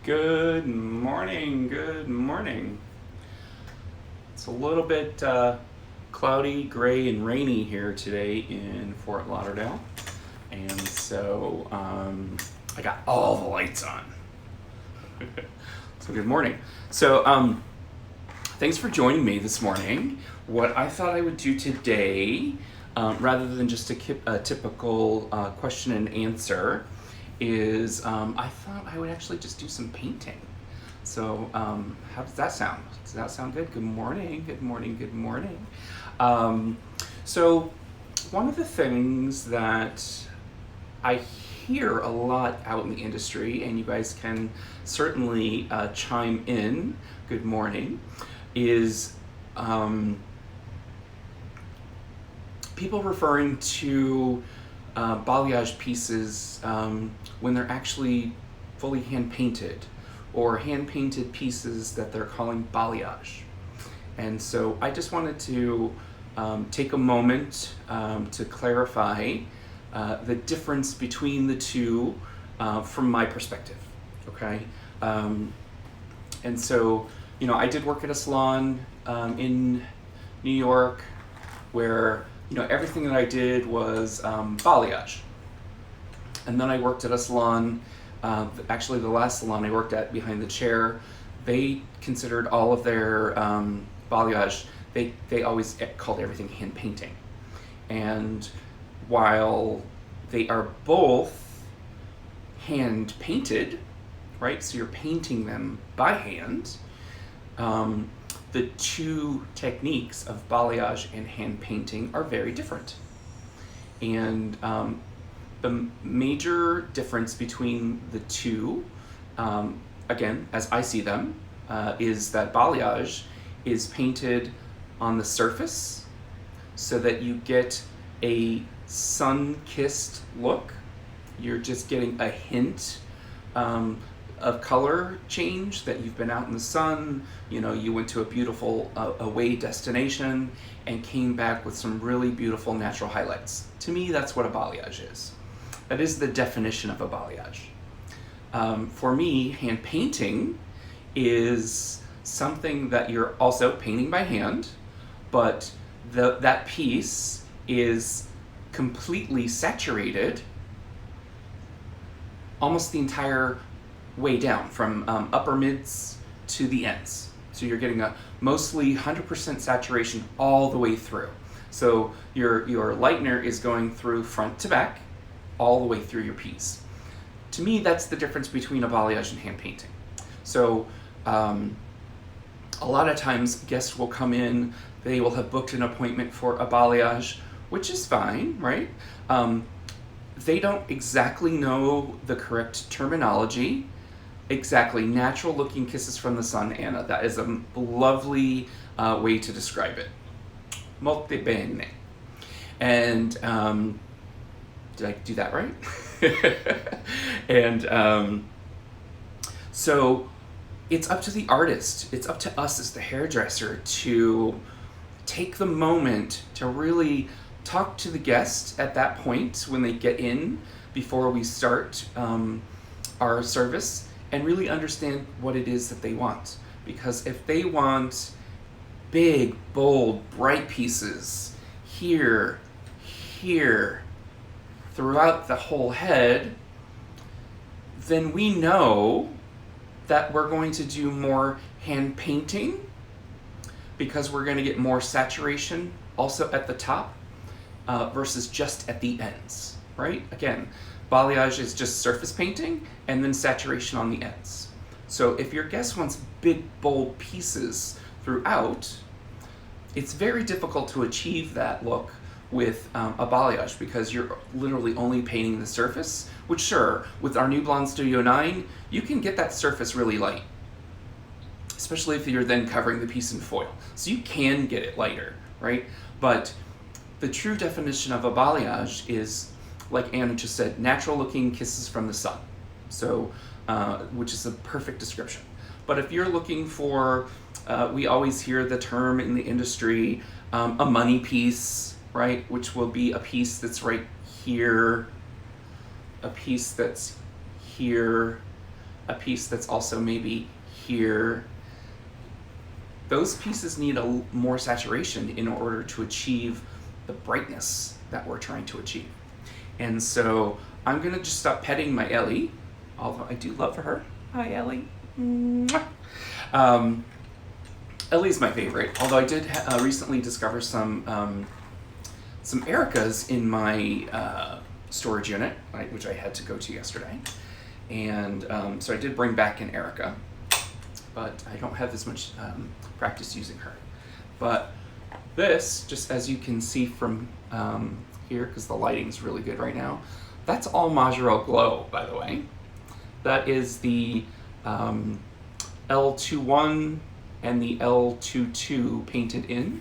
Good morning, good morning. It's a little bit cloudy, gray, and rainy here today in Fort Lauderdale. And so I got all the lights on. So good morning. So thanks for joining me this morning. What I thought I would do today, rather than just a typical question and answer, is I thought I would actually just do some painting. So how does that sound? Does that sound good? Good morning, good morning, good morning. So one of the things that I hear a lot out in the industry, and you guys can certainly chime in, good morning, is people referring to balayage pieces when they're actually fully hand painted, or hand painted pieces that they're calling balayage. And so I just wanted to take a moment to clarify the difference between the two from my perspective, okay? And so, you know, I did work at a salon in New York where, you know, everything that I did was balayage. And then I worked at a salon, actually the last salon I worked at behind the chair, they considered all of their balayage, they always called everything hand painting. And while they are both hand painted, right, so you're painting them by hand, the two techniques of balayage and hand painting are very different. And the major difference between the two, again, as I see them, is that balayage is painted on the surface so that you get a sun-kissed look. You're just getting a hint of color change, that you've been out in the sun, you know, you went to a beautiful away destination and came back with some really beautiful natural highlights. To me, that's what a balayage is. That is the definition of a balayage. For me, hand painting is something that you're also painting by hand, but that piece is completely saturated almost the entire way down, from upper mids to the ends. So you're getting a mostly 100% saturation all the way through. So your lightener is going through front to back, all the way through your piece. To me, that's the difference between a balayage and hand painting. So a lot of times guests will come in, they will have booked an appointment for a balayage, which is fine, right? They don't exactly know the correct terminology. Exactly, natural looking kisses from the sun, Anna. That is a lovely way to describe it. Molto bene. And did I do that right? And so it's up to the artist, it's up to us as the hairdresser to take the moment to really talk to the guest at that point when they get in, before we start our service, and really understand what it is that they want. Because if they want big, bold, bright pieces here, throughout the whole head, then we know that we're going to do more hand painting, because we're going to get more saturation also at the top versus just at the ends, right? Again, balayage is just surface painting and then saturation on the ends. So if your guest wants big, bold pieces throughout, it's very difficult to achieve that look with a balayage, because you're literally only painting the surface, which sure, with our new Blonde Studio 9, you can get that surface really light, especially if you're then covering the piece in foil. So you can get it lighter, right? But the true definition of a balayage is, like Anna just said, natural looking kisses from the sun. So, which is a perfect description. But if you're looking for, we always hear the term in the industry, a money piece, right? Which will be a piece that's right here, a piece that's here, a piece that's also maybe here, those pieces need a more saturation in order to achieve the brightness that we're trying to achieve. And so I'm gonna just stop petting my Ellie, although I do love her. Hi, Ellie. Ellie's my favorite, although I did recently discover some Ericas in my storage unit, which I had to go to yesterday. And so I did bring back an Erica, but I don't have as much practice using her. But this, just as you can see from here, because the lighting's really good right now, that's all Majero Glow, by the way. That is the L21 and the L22 painted in,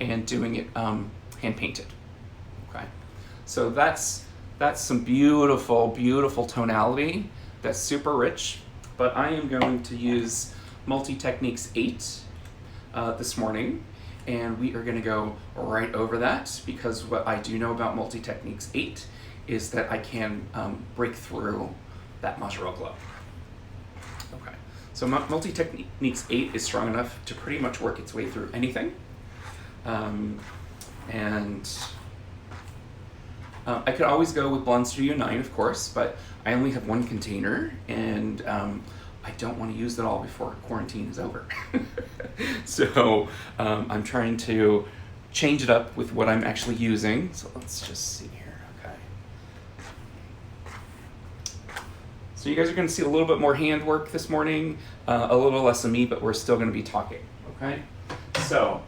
and doing it hand painted. Okay, so that's some beautiful, beautiful tonality. That's super rich. But I am going to use Multi-Techniques 8 this morning, and we are going to go right over that, because what I do know about Multi-Techniques 8 is that I can break through that Majero Glow. Okay, so Multi-Techniques 8 is strong enough to pretty much work its way through anything. I could always go with Blonde Studio 9, of course, but I only have one container, and I don't want to use it all before quarantine is over. So I'm trying to change it up with what I'm actually using. So let's just see here. Okay. So you guys are going to see a little bit more handwork this morning, a little less of me, but we're still going to be talking. Okay. So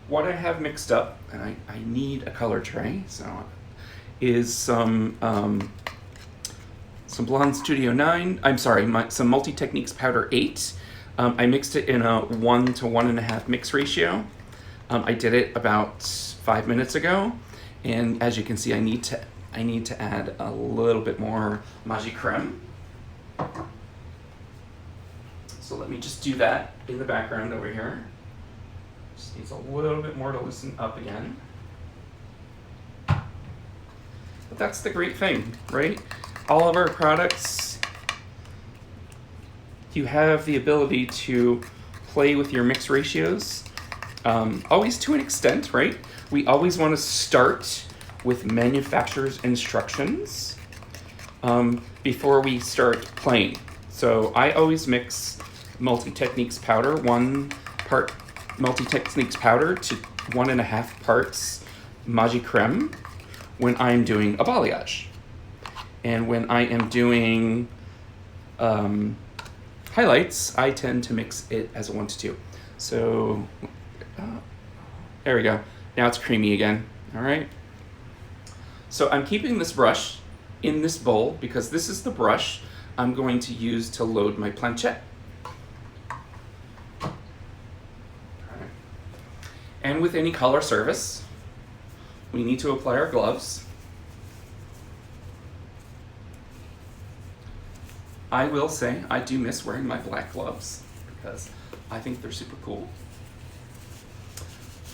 what I have mixed up, and I need a color tray, so is some Blonde Studio 9, some Multi-Techniques Powder 8. I mixed it in a 1 to 1.5 mix ratio. I did it about 5 minutes ago, and as you can see, I need to add a little bit more Magi Creme. So let me just do that in the background over here. Just needs a little bit more to loosen up again. But that's the great thing, right? All of our products, you have the ability to play with your mix ratios, always to an extent, right? We always want to start with manufacturer's instructions before we start playing. So I always mix Multi-Techniques powder, 1 part Multi-Techniques powder to 1.5 parts Magi Creme when I'm doing a balayage. And when I am doing highlights, I tend to mix it as a 1 to 2. So there we go. Now it's creamy again. All right. So I'm keeping this brush in this bowl because this is the brush I'm going to use to load my planchette. And with any color surface, we need to apply our gloves. I will say I do miss wearing my black gloves because I think they're super cool.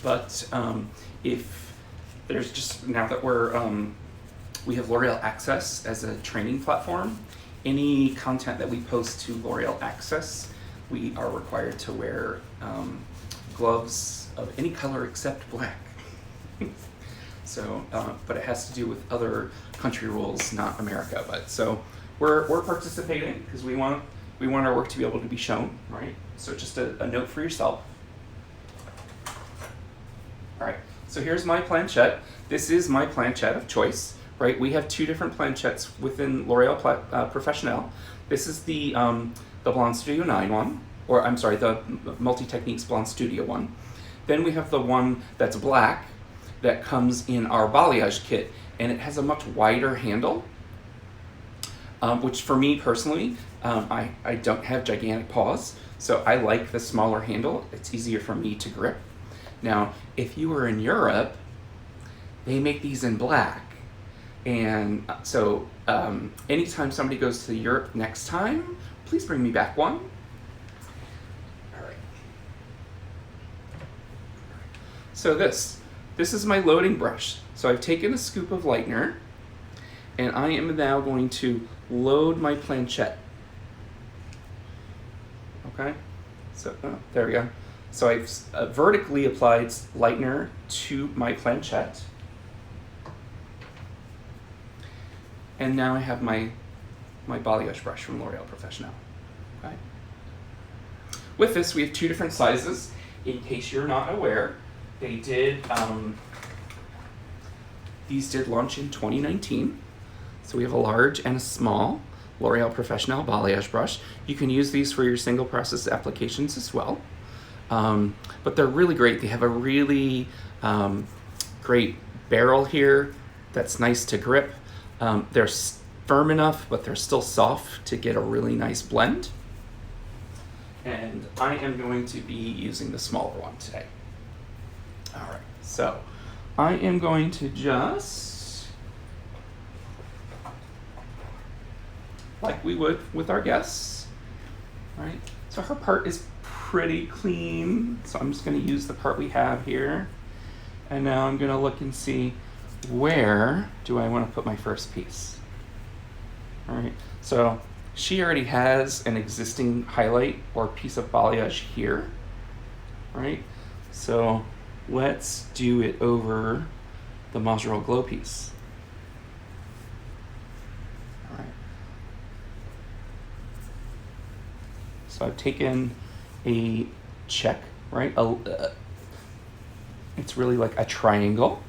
But if there's just, now that we have L'Oreal Access as a training platform, any content that we post to L'Oreal Access, we are required to wear gloves of any color except black. So, but it has to do with other country rules, not America. But so we're participating because we want our work to be able to be shown, right? So just a note for yourself. All right. So here's my planchette. This is my planchette of choice, right? We have 2 different planchettes within L'Oreal Professionnel. This is the Blonde Studio 9 one, or I'm sorry, the Multi-Techniques Blonde Studio one. Then we have the one that's black that comes in our balayage kit, and it has a much wider handle, which for me personally, I don't have gigantic paws, so I like the smaller handle. It's easier for me to grip. Now, if you were in Europe, they make these in black, and so anytime somebody goes to Europe next time, please bring me back one. So this is my loading brush. So I've taken a scoop of lightener, And I am now going to load my planchette. Okay, so there we go. So I've vertically applied lightener to my planchette. And now I have my balayage brush from L'Oreal Professionnel. Okay. With this, we have two different sizes. In case you're not aware, they did, these did launch in 2019. So we have a large and a small L'Oreal Professionnel balayage brush. You can use these for your single process applications as well. But they're really great. They have a really great barrel here that's nice to grip. They're firm enough, but they're still soft to get a really nice blend. And I am going to be using the smaller one today. All right, so I am going to just, like we would with our guests, right? So her part is pretty clean, so I'm just going to use the part we have here. And now I'm going to look and see, where do I want to put my first piece? All right, so she already has an existing highlight or piece of balayage here, right? So let's do it over the Majorelle Glow piece. All right. So I've taken a check, right? It's really like a triangle,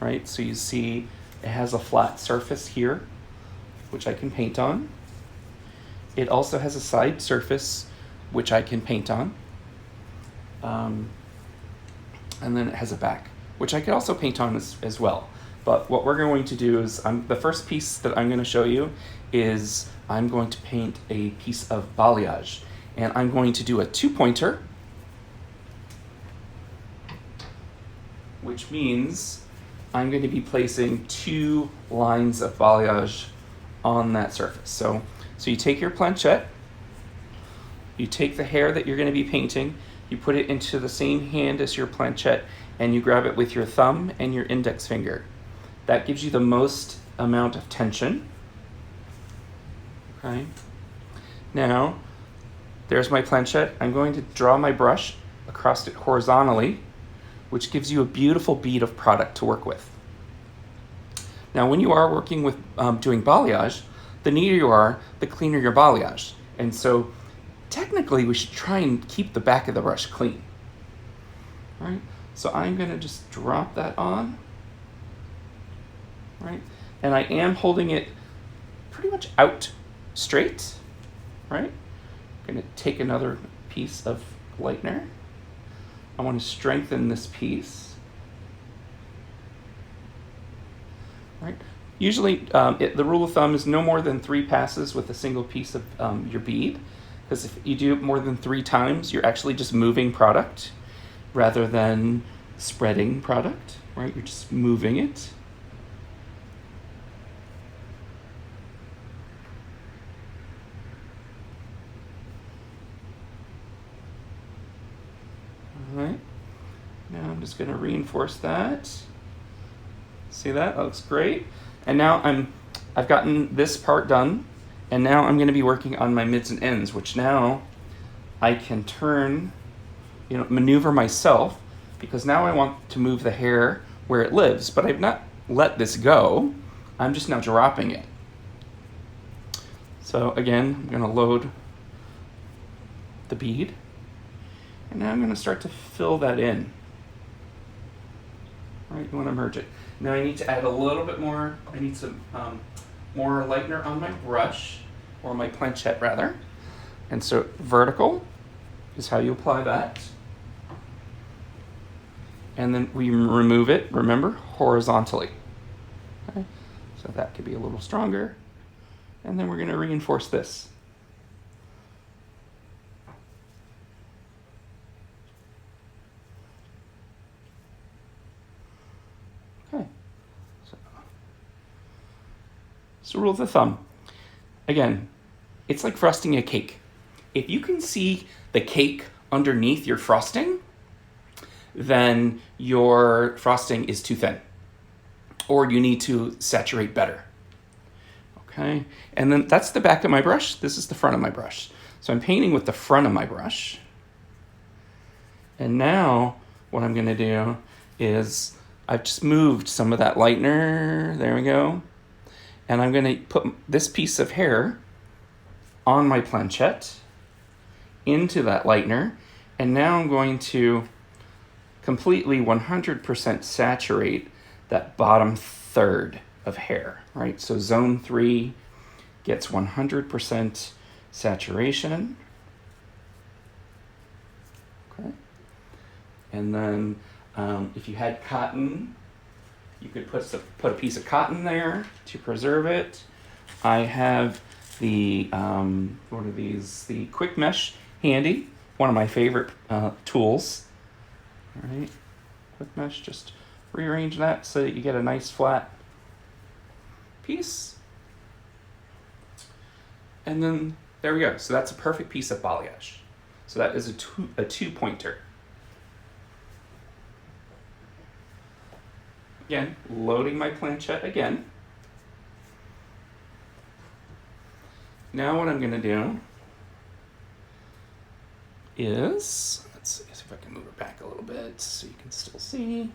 right? So you see it has a flat surface here, which I can paint on. It also has a side surface, which I can paint on. And then it has a back, which I could also paint on as well. But what we're going to do is, the first piece that I'm going to show you is I'm going to paint a piece of balayage. And I'm going to do a 2-pointer, which means I'm going to be placing 2 lines of balayage on that surface. So you take your planchette, you take the hair that you're going to be painting, you put it into the same hand as your planchette, and you grab it with your thumb and your index finger. That gives you the most amount of tension. Okay. Now, there's my planchette. I'm going to draw my brush across it horizontally, which gives you a beautiful bead of product to work with. Now, when you are working with doing balayage, the neater you are, the cleaner your balayage. And so technically we should try and keep the back of the brush clean. All right, so I'm gonna just drop that on, right? And I am holding it pretty much out straight, right? I'm gonna take another piece of lightener. I wanna strengthen this piece. Right. Usually, the rule of thumb is no more than 3 passes with a single piece of your bead, because if you do it more than 3 times, you're actually just moving product rather than spreading product, right? You're just moving it. All right. Now I'm just going to reinforce that. See that? That looks great. And now I've gotten this part done, and now I'm going to be working on my mids and ends, which now I can turn, maneuver myself, because now I want to move the hair where it lives, but I've not let this go. I'm just now dropping it. So again, I'm going to load the bead, and now I'm going to start to fill that in. All right, you want to merge it. Now I need to add a little bit more. I need some more lightener on my brush, or my planchette rather. And so vertical is how you apply that. And then we remove it, remember, horizontally. Okay? So that could be a little stronger. And then we're going to reinforce this. Okay. So rule of thumb. Again, it's like frosting a cake. If you can see the cake underneath your frosting, then your frosting is too thin. or you need to saturate better. Okay, and then that's the back of my brush. This is the front of my brush. So I'm painting with the front of my brush. And now what I'm gonna do is I've just moved some of that lightener, there we go. And I'm gonna put this piece of hair on my planchette into that lightener. And now I'm going to completely 100% saturate that bottom third of hair, right? So zone 3 gets 100% saturation. Okay. And then if you had cotton, you could put a piece of cotton there to preserve it. I have the, what are these? The quick mesh handy, one of my favorite tools. All right, quick mesh, just rearrange that so that you get a nice flat piece. And then there we go. So that's a perfect piece of balayage. So that is a two-pointer. Again, loading my planchette again. Now what I'm gonna do is, let's see if I can move it back a little bit so you can still see,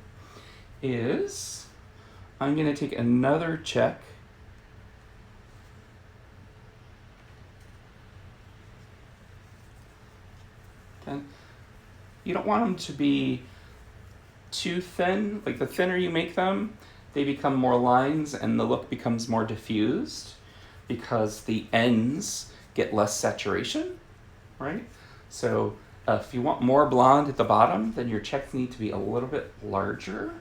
is I'm gonna take another check okay. You don't want them to be too thin. Like the thinner you make them, they become more lines and the look becomes more diffused because the ends get less saturation, right? So if you want more blonde at the bottom, then your checks need to be a little bit larger.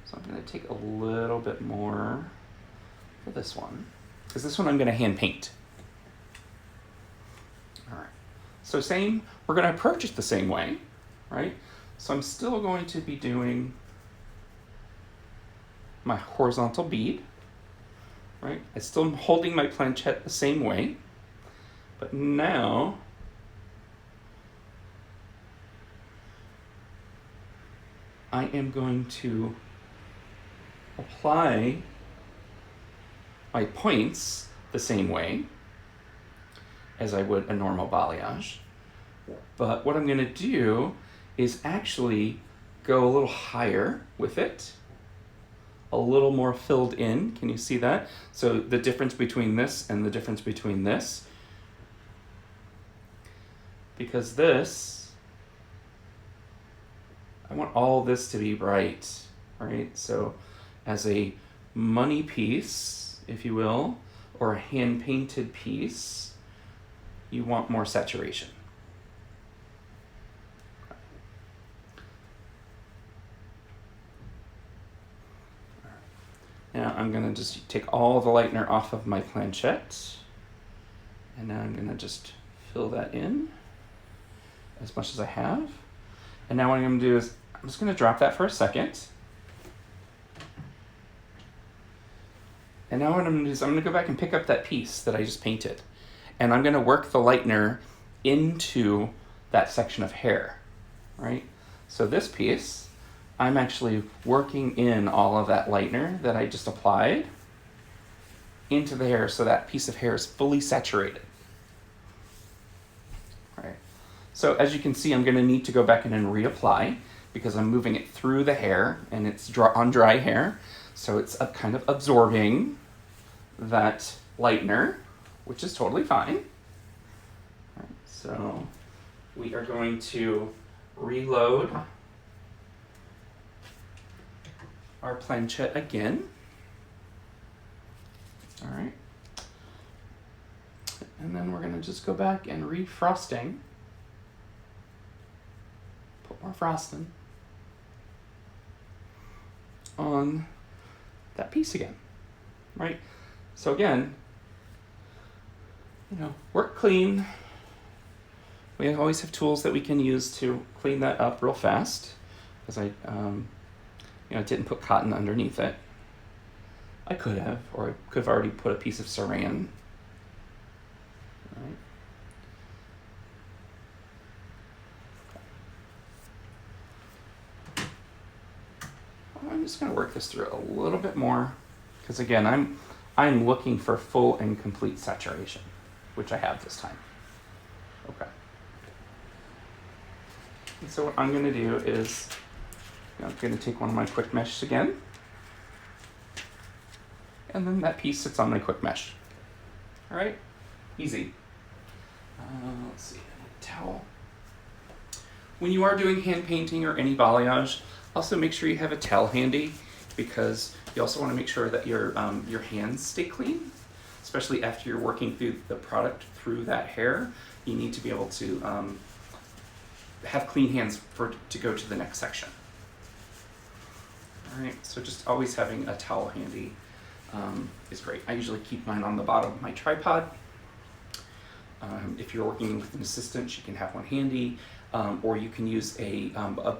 So I'm gonna take a little bit more for this one, because this one I'm gonna hand paint. All right, so same, we're gonna approach it the same way, right? So I'm still going to be doing my horizontal bead, right? I still am holding my planchette the same way, but now I am going to apply my points the same way as I would a normal balayage. But what I'm gonna do is actually go a little higher with it, a little more filled in. Can you see that? So the difference between this and the difference between this, because this, I want all this to be bright, right? So as a money piece, if you will, or a hand-painted piece, you want more saturation. Now I'm gonna just take all the lightener off of my planchette, and now I'm gonna just fill that in as much as I have. And now what I'm gonna do is, I'm just gonna drop that for a second. And now what I'm gonna do is, I'm gonna go back and pick up that piece that I just painted. And I'm gonna work the lightener into that section of hair, right? So this piece, I'm actually working in all of that lightener that I just applied into the hair so that piece of hair is fully saturated. Right. So as you can see, I'm gonna need to go back in and reapply because I'm moving it through the hair and it's on dry hair. So it's kind of absorbing that lightener, which is totally fine. Right. So we are going to reload our planchette again. All right. And then we're gonna just go back and refrosting. Put more frosting on that piece again, right? So again, you know, work clean. We always have tools that we can use to clean that up real fast, because I didn't put cotton underneath it. I could have, or I could have already put a piece of saran. Right. just going to work this through a little bit more, because again, I'm looking for full and complete saturation, which I have this time. Okay. And so what I'm going to do is I'm going to take one of my quick meshes again, and then that piece sits on my quick mesh. All right, easy. Let's see, a towel. When you are doing hand painting or any balayage, also make sure you have a towel handy, because you also want to make sure that your hands stay clean, especially after you're working through the product through that hair. You need to be able to have clean hands to go to the next section. All right, so just always having a towel handy is great. I usually keep mine on the bottom of my tripod. If you're working with an assistant, she can have one handy, or you can use a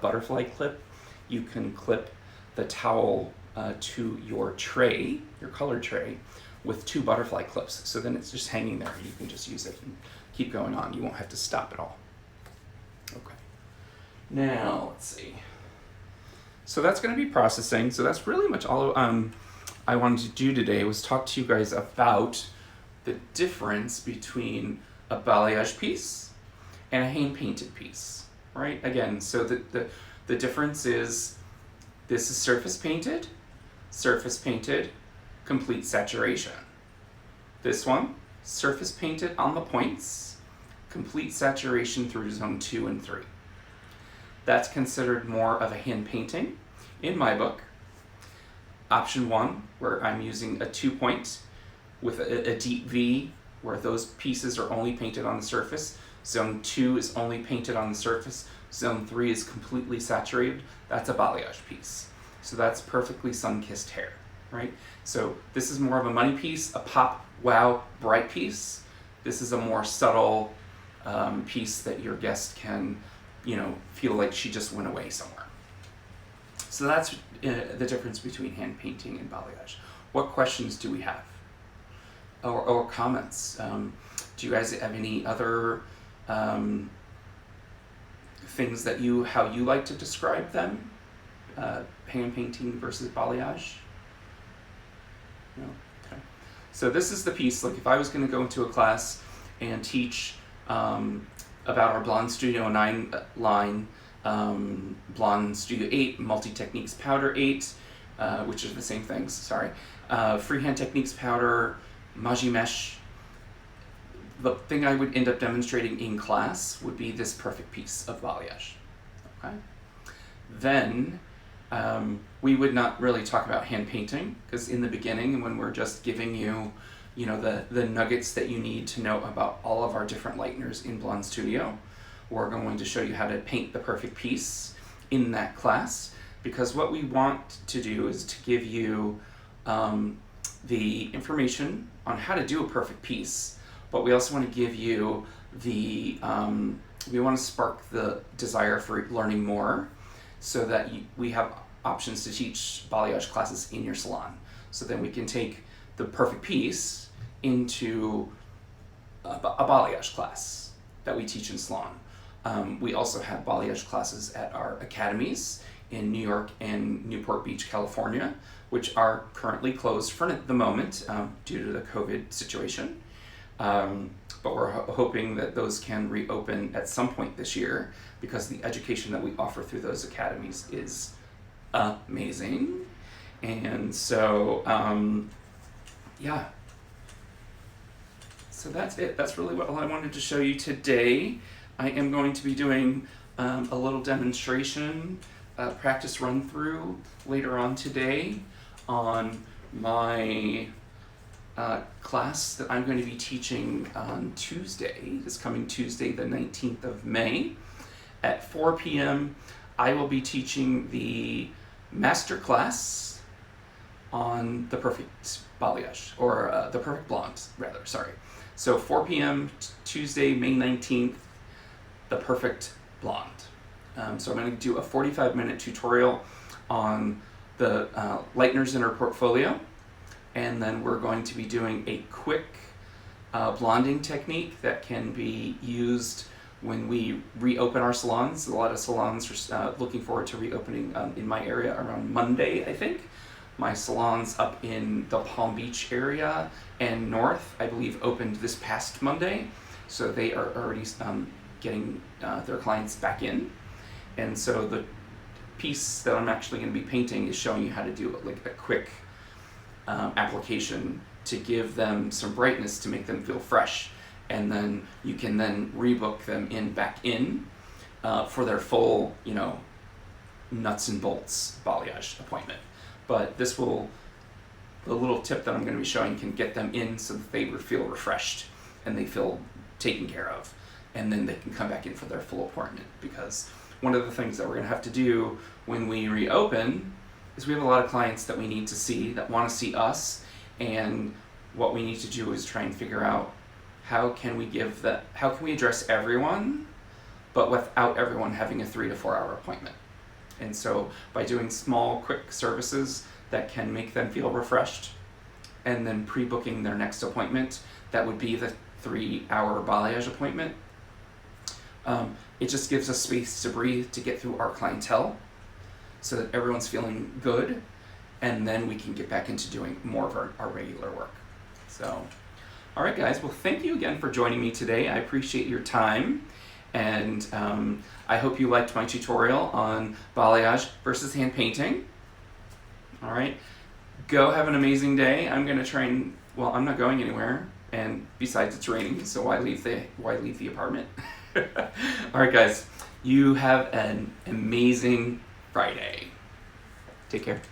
butterfly clip. You can clip the towel to your tray, your color tray, with 2 butterfly clips. So then it's just hanging there. You can just use it and keep going on. You won't have to stop at all. Okay. Now, let's see. So that's going to be processing. So that's really much all I wanted to do today, was talk to you guys about the difference between a balayage piece and a hand-painted piece, right? Again, so the difference is, this is surface painted, complete saturation. This one, surface painted on the points, complete saturation through zone 2 and 3. That's considered more of a hand painting in my book. Option 1, where I'm using a 2-point with a deep V, where those pieces are only painted on the surface. Zone 2 is only painted on the surface. Zone 3 is completely saturated. That's a balayage piece. So that's perfectly sun-kissed hair, right? So this is more of a money piece, a pop, wow, bright piece. This is a more subtle piece that your guest can, feel like she just went away somewhere. So that's the difference between hand painting and balayage. What questions do we have? Or comments? Do you guys have any other things that how you like to describe them? Hand painting versus balayage? No? Okay. So this is the piece, like if I was going to go into a class and teach about our Blonde Studio 9 line, Blonde Studio 8, Multi-Techniques Powder 8, which are the same things, sorry. Freehand Techniques Powder, Magi Mesh. The thing I would end up demonstrating in class would be this perfect piece of balayage. Okay. Then we would not really talk about hand painting, because in the beginning, when we're just giving you, the nuggets that you need to know about all of our different lighteners in Blonde Studio, we're going to show you how to paint the perfect piece in that class, because what we want to do is to give you the information on how to do a perfect piece, but we also want to give you we want to spark the desire for learning more, so that we have options to teach balayage classes in your salon. So then we can take the perfect piece into a balayage class that we teach in salon. We also have balayage classes at our academies in New York and Newport Beach, California, which are currently closed for the moment due to the COVID situation. But we're hoping that those can reopen at some point this year, because the education that we offer through those academies is amazing. And so, yeah. So that's it. That's really all I wanted to show you today. I am going to be doing a little demonstration, practice run through later on today on my class that I'm going to be teaching on Tuesday, this coming Tuesday, the 19th of May. At 4 p.m., I will be teaching the master class on the perfect balayage, or the perfect blonde, rather, sorry. So 4 p.m. Tuesday, May 19th, the perfect blonde. So I'm going to do a 45-minute tutorial on the lighteners in our portfolio, and then we're going to be doing a quick blonding technique that can be used when we reopen our salons. A lot of salons are looking forward to reopening in my area around Monday, I think. My salons up in the Palm Beach area and north, I believe, opened this past Monday. So they are already getting their clients back in. And so the piece that I'm actually going to be painting is showing you how to do like a quick application to give them some brightness to make them feel fresh. And then you can then rebook them back in for their full, nuts and bolts balayage appointment. But the little tip that I'm going to be showing can get them in so that they feel refreshed and they feel taken care of. And then they can come back in for their full appointment, because one of the things that we're going to have to do when we reopen is we have a lot of clients that we need to see, that want to see us, and what we need to do is try and figure out how can we address everyone, but without everyone having a 3 to 4 hour appointment. And so by doing small, quick services that can make them feel refreshed, and then pre-booking their next appointment, that would be the 3-hour balayage appointment, it just gives us space to breathe, to get through our clientele, so that everyone's feeling good, and then we can get back into doing more of our regular work. So, all right, guys. Well, thank you again for joining me today. I appreciate your time, and I hope you liked my tutorial on balayage versus hand painting. All right, go have an amazing day. I'm gonna try and, well, I'm not going anywhere, and besides it's raining, so why leave the apartment? All right, guys. You have an amazing Friday. Take care.